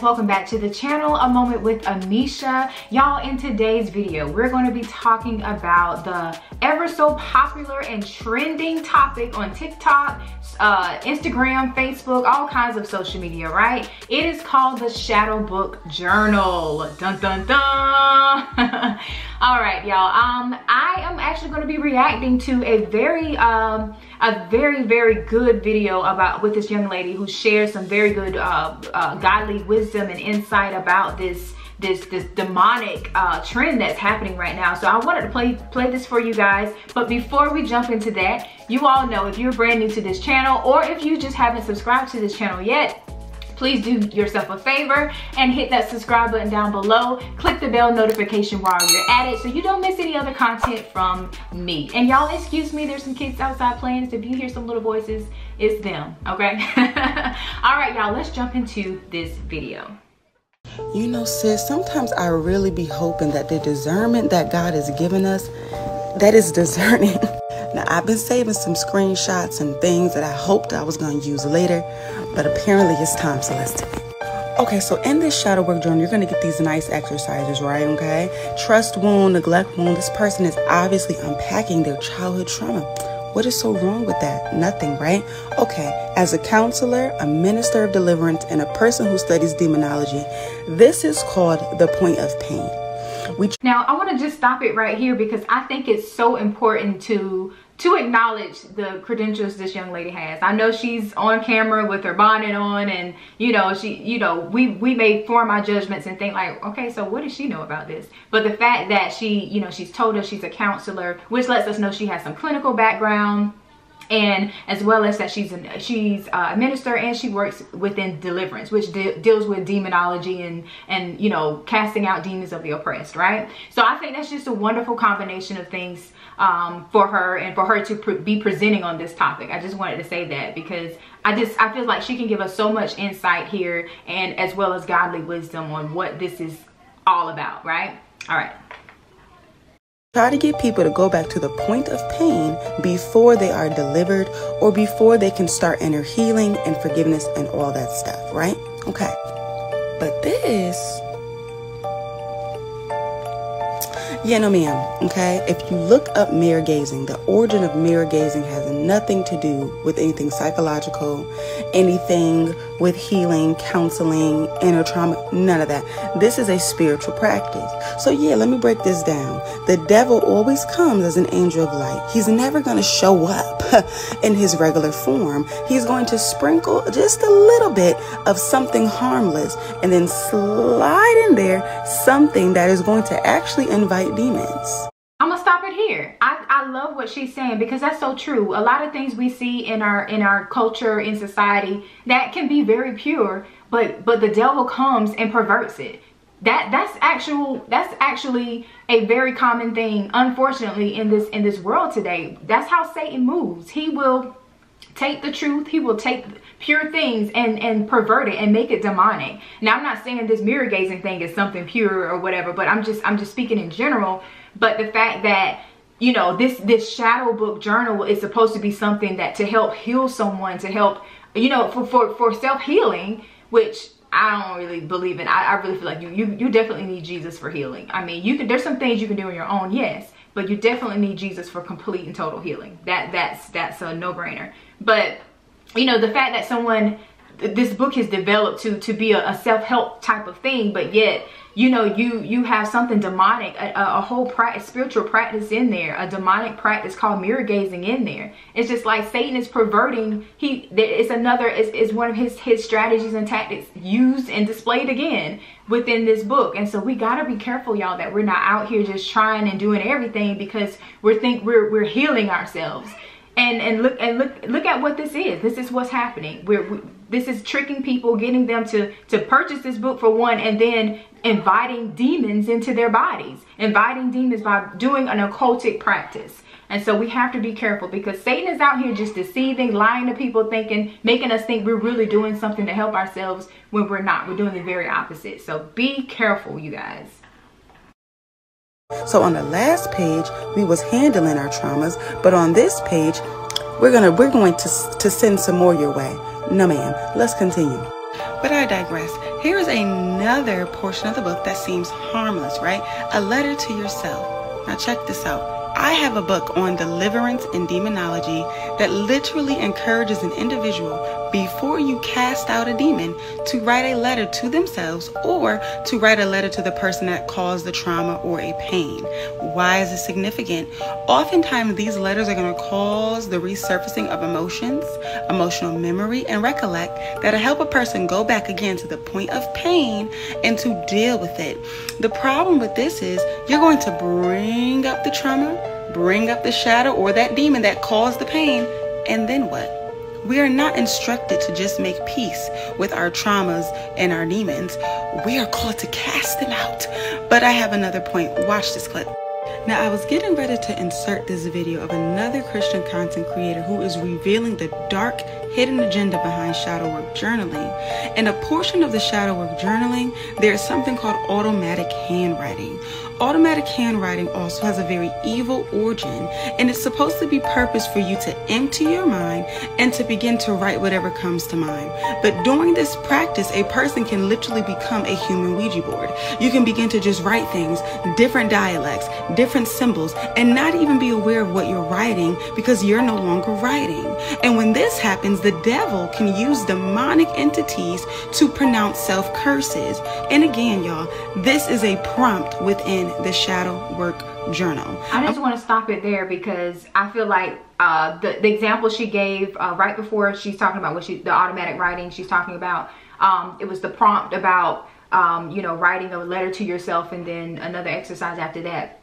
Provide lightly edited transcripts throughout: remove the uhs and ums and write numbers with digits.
welcome back to the channel, A Moment with Anisha. Y'all, in today's video, we're going to be talking about the ever so popular and trending topic on TikTok, Instagram, Facebook, all kinds of social media, right? It is called the Shadow Book Journal. Dun dun dun. All right, y'all. I am actually going to be reacting to a very good video with this young lady who shares some very good godly wisdom and insight about this demonic trend that's happening right now. So I wanted to play this for you guys. But before we jump into that, you all know, if you're brand new to this channel or if you just haven't subscribed to this channel yet, please do yourself a favor and hit that subscribe button down below. Click the bell notification while you're at it so you don't miss any other content from me. And y'all, excuse me, there's some kids outside playing, so if you hear some little voices, it's them, okay? All right, y'all, let's jump into this video. You know, sis, sometimes I really be hoping that the discernment that God has given us, that is discerning. Now, I've been saving some screenshots and things that I hoped I was going to use later, but apparently it's time, Celeste. Okay, so in this shadow work journal, you're going to get these nice exercises, right? Okay? Trust wound, neglect wound. This person is obviously unpacking their childhood trauma. What is so wrong with that? Nothing, right? Okay, as a counselor, a minister of deliverance, and a person who studies demonology, this is called the point of pain. Now, I want to just stop it right here because I think it's so important to acknowledge the credentials this young lady has. I know she's on camera with her bonnet on, and we may form our judgments and think like, okay, so what does she know about this? But the fact that she's told us she's a counselor, which lets us know she has some clinical background, and as well as that she's a minister and she works within deliverance, which deals with demonology and casting out demons of the oppressed, right? So I think that's just a wonderful combination of things for her and for her to be presenting on this topic. I just wanted to say that because I feel like she can give us so much insight here, and as well as godly wisdom on what this is all about, right? All right. Try to get people to go back to the point of pain before they are delivered or before they can start inner healing and forgiveness and all that stuff, right? Okay. But this, yeah, no ma'am, okay? If you look up mirror gazing, the origin of mirror gazing has nothing to do with anything psychological, anything with healing, counseling, inner trauma, none of that. This is a spiritual practice. So yeah, let me break this down. The devil always comes as an angel of light. He's never going to show up in his regular form. He's going to sprinkle just a little bit of something harmless and then slide in there something that is going to actually invite demons. I'm gonna stop it here. I love what she's saying because that's so true. A lot of things we see in our culture, in society, that can be very pure, but the devil comes and perverts it. That's actually a very common thing, unfortunately, in this world today. That's how Satan moves. He will take the truth, he will take pure things and pervert it and make it demonic. Now, I'm not saying this mirror gazing thing is something pure or whatever, but I'm just speaking in general. But the fact that, this shadow book journal is supposed to be something that to help heal someone, to help, for self-healing, which I don't really believe in. I really feel like you definitely need Jesus for healing. I mean, there's some things you can do on your own, yes, but you definitely need Jesus for complete and total healing. That's a no-brainer. But the fact that this book is developed to be a self-help type of thing, but yet you have something demonic, a whole spiritual practice in there, a demonic practice called mirror gazing in there. It's just like Satan is perverting. It's one of his strategies and tactics used and displayed again within this book. And so we gotta be careful, y'all, that we're not out here just trying and doing everything because we're healing ourselves. And look at what this is. This is what's happening. This is tricking people, getting them to purchase this book for one, and then inviting demons into their bodies, inviting demons by doing an occultic practice. And so we have to be careful because Satan is out here just deceiving, lying to people, making us think we're really doing something to help ourselves when we're not. We're doing the very opposite. So be careful, you guys. So on the last page, we was handling our traumas, but on this page, we're going to send some more your way. No, ma'am. Let's continue. But I digress. Here's another portion of the book that seems harmless, right? A letter to yourself. Now check this out. I have a book on deliverance and demonology that literally encourages an individual before you cast out a demon to write a letter to themselves or to write a letter to the person that caused the trauma or a pain. Why is it significant? Oftentimes these letters are going to cause the resurfacing of emotions, emotional memory, and recollect that'll help a person go back again to the point of pain and to deal with it. The problem with this is you're going to bring up the trauma, bring up the shadow or that demon that caused the pain, and then what? We are not instructed to just make peace with our traumas and our demons. We are called to cast them out. But I have another point. Watch this clip. Now, I was getting ready to insert this video of another Christian content creator who is revealing the dark, hidden agenda behind shadow work journaling. In a portion of the shadow work journaling, there is something called automatic handwriting. Automatic handwriting also has a very evil origin, and it's supposed to be purpose for you to empty your mind and to begin to write whatever comes to mind. But during this practice, a person can literally become a human Ouija board. You can begin to just write things, different dialects, different symbols, and not even be aware of what you're writing because you're no longer writing. And when this happens, the devil can use demonic entities to pronounce self-curses. And again, y'all, this is a prompt within the shadow work journal. I just want to stop it there because I feel like the example she gave right before she's talking about the automatic writing she's talking about, it was the prompt about you know, writing a letter to yourself and then another exercise after that.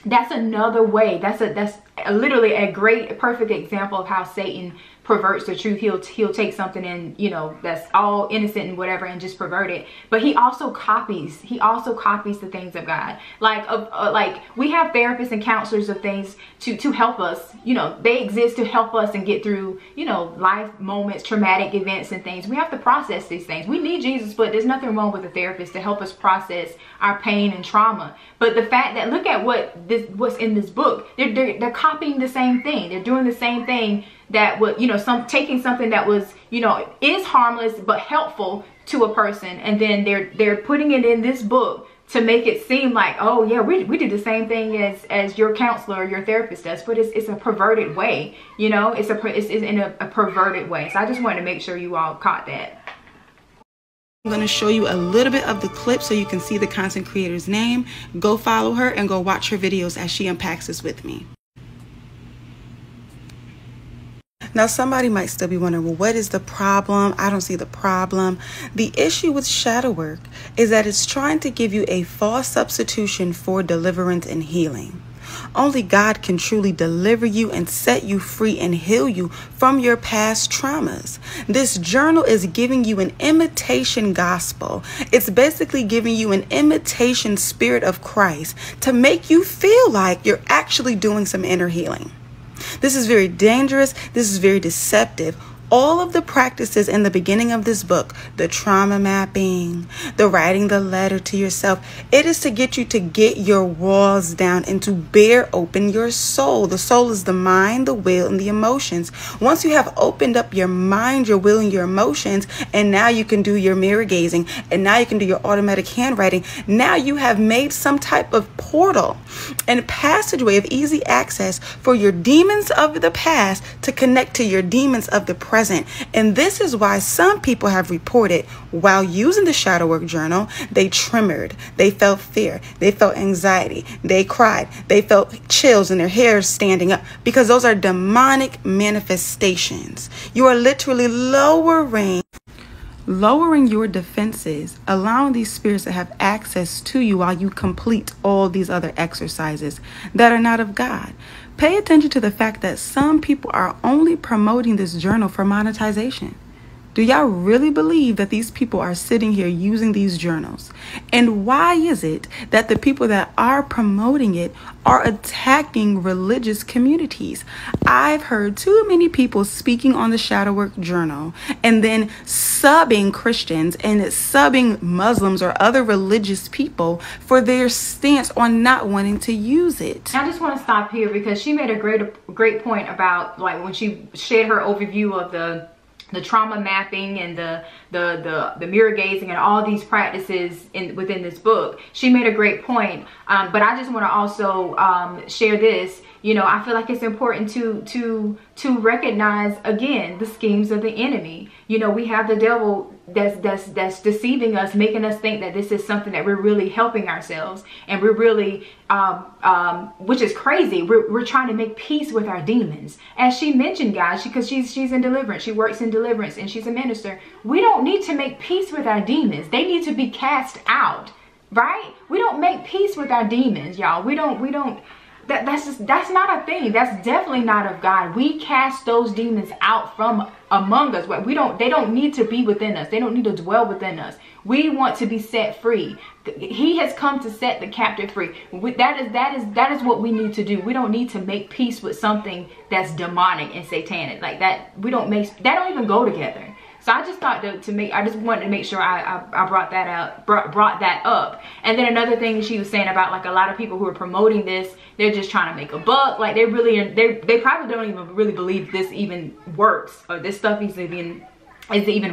That's another way. That's literally a great, perfect example of how Satan perverts the truth. He'll take something and, you know, that's all innocent and whatever and just pervert it. But he also copies the things of God. Like we have therapists and counselors of things to help us. You know, they exist to help us and get through, you know, life moments, traumatic events and things. We have to process these things. We need Jesus, but there's nothing wrong with a therapist to help us process our pain and trauma. But the fact that, look at what's in this book. They're copying the same thing. They're doing the same thing that would, you know, taking something that was, you know, is harmless but helpful to a person, and then they're putting it in this book to make it seem like, oh yeah, we did the same thing as your counselor or your therapist does. But it's a perverted way, you know. It's in a perverted way. So I just wanted to make sure you all caught that. I'm going to show you a little bit of the clip so you can see the content creator's name. Go follow her and go watch her videos as she unpacks this with me. Now, somebody might still be wondering, well, what is the problem? I don't see the problem. The issue with shadow work is that it's trying to give you a false substitution for deliverance and healing. Only God can truly deliver you and set you free and heal you from your past traumas. This journal is giving you an imitation gospel. It's basically giving you an imitation spirit of Christ to make you feel like you're actually doing some inner healing. This is very dangerous. This is very deceptive. All of the practices in the beginning of this book, the trauma mapping, the writing the letter to yourself, it is to get you to get your walls down and to bear open your soul. The soul is the mind, the will, and the emotions. Once you have opened up your mind, your will, and your emotions, and now you can do your mirror gazing, and now you can do your automatic handwriting, now you have made some type of portal and passageway of easy access for your demons of the past to connect to your demons of the present. And this is why some people have reported while using the shadow work journal, they tremored, they felt fear, they felt anxiety, they cried, they felt chills and their hair standing up, because those are demonic manifestations. You are literally lowering your defenses, allowing these spirits to have access to you while you complete all these other exercises that are not of God. Pay attention to the fact that some people are only promoting this journal for monetization. Do y'all really believe that these people are sitting here using these journals? And why is it that the people that are promoting it are attacking religious communities? I've heard too many people speaking on the shadow work journal and then subbing Christians and subbing Muslims or other religious people for their stance on not wanting to use it. I just want to stop here because she made a great point about, like, when she shared her overview of the trauma mapping and the mirror gazing and all these practices within this book. She made a great point. But I just want to also share this. You know, I feel like it's important to recognize, again, the schemes of the enemy. You know, we have the devil that's deceiving us, making us think that this is something that we're really helping ourselves, and we're really which is crazy. We're trying to make peace with our demons, as she mentioned, guys, because she's in deliverance. She works in deliverance and she's a minister. We don't need to make peace with our demons. They need to be cast out, right? We don't make peace with our demons, y'all. We don't. That's not a thing. That's definitely not of God. We cast those demons out from among us. They don't need to be within us. They don't need to dwell within us. We want to be set free. He has come to set the captive free. That is what we need to do. We don't need to make peace with something that's demonic and satanic like that. That don't even go together. So I just thought I just wanted to make sure I brought that up. And then another thing she was saying about, like, a lot of people who are promoting this, they're just trying to make a buck. Like, they probably don't even really believe this even works, or this stuff is even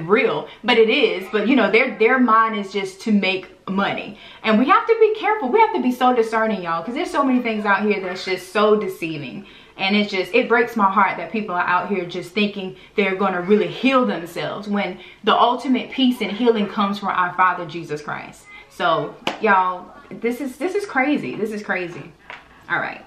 real. But it is. But you know, their mind is just to make money. And we have to be careful. We have to be so discerning, y'all, because there's so many things out here that's just so deceiving. And it breaks my heart that people are out here just thinking they're going to really heal themselves, when the ultimate peace and healing comes from our Father Jesus Christ. So y'all, this is crazy. This is crazy. All right.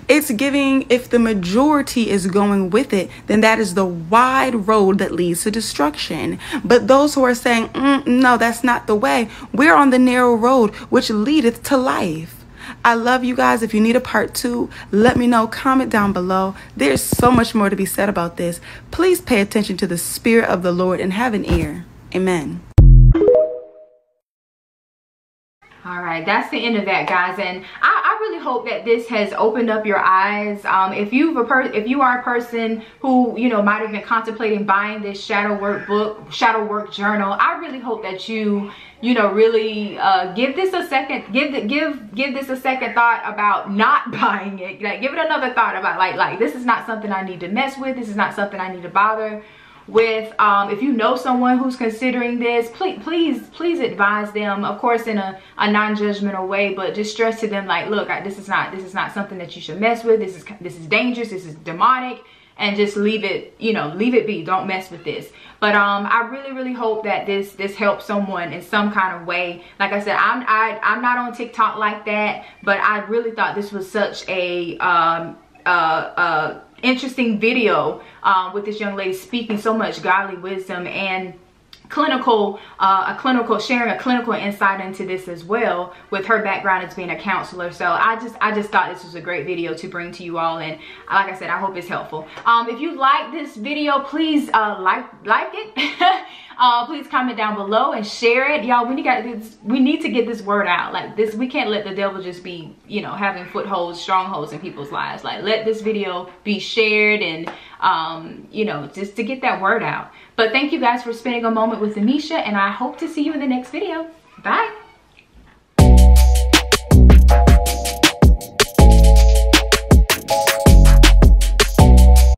It's giving, if the majority is going with it, then that is the wide road that leads to destruction. But those who are saying, no, that's not the way, we're on the narrow road which leadeth to life. I love you guys. If you need a part 2, let me know. Comment down below. There's so much more to be said about this. Please pay attention to the Spirit of the Lord and have an ear. Amen. All right, that's the end of that, guys. And I really hope that this has opened up your eyes. If you are a person who, you know, might have been contemplating buying this shadow work book, shadow work journal, I really hope that you know, really give this a second, give this a second thought about not buying it. Like, give it another thought about like this is not something I need to mess with. This is not something I need to bother with. If you know someone who's considering this, please advise them, of course, in a non-judgmental way, but just stress to them, like, look, this is not something that you should mess with. This is dangerous. This is demonic. And just leave it, you know, leave it be. Don't mess with this. But I really hope that this helps someone in some kind of way. Like I said, I'm not on TikTok like that, but I really thought this was such a interesting video with this young lady speaking so much godly wisdom and sharing a clinical insight into this as well, with her background as being a counselor. So I just thought this was a great video to bring to you all, and like I said, I hope it's helpful. If you like this video, please like it. Please comment down below and share it, y'all. We need to get this word out. Like this, we can't let the devil just be, you know, having footholds, strongholds in people's lives. Like, let this video be shared, and you know, just to get that word out. But thank you guys for spending a moment with Amisha, and I hope to see you in the next video. Bye.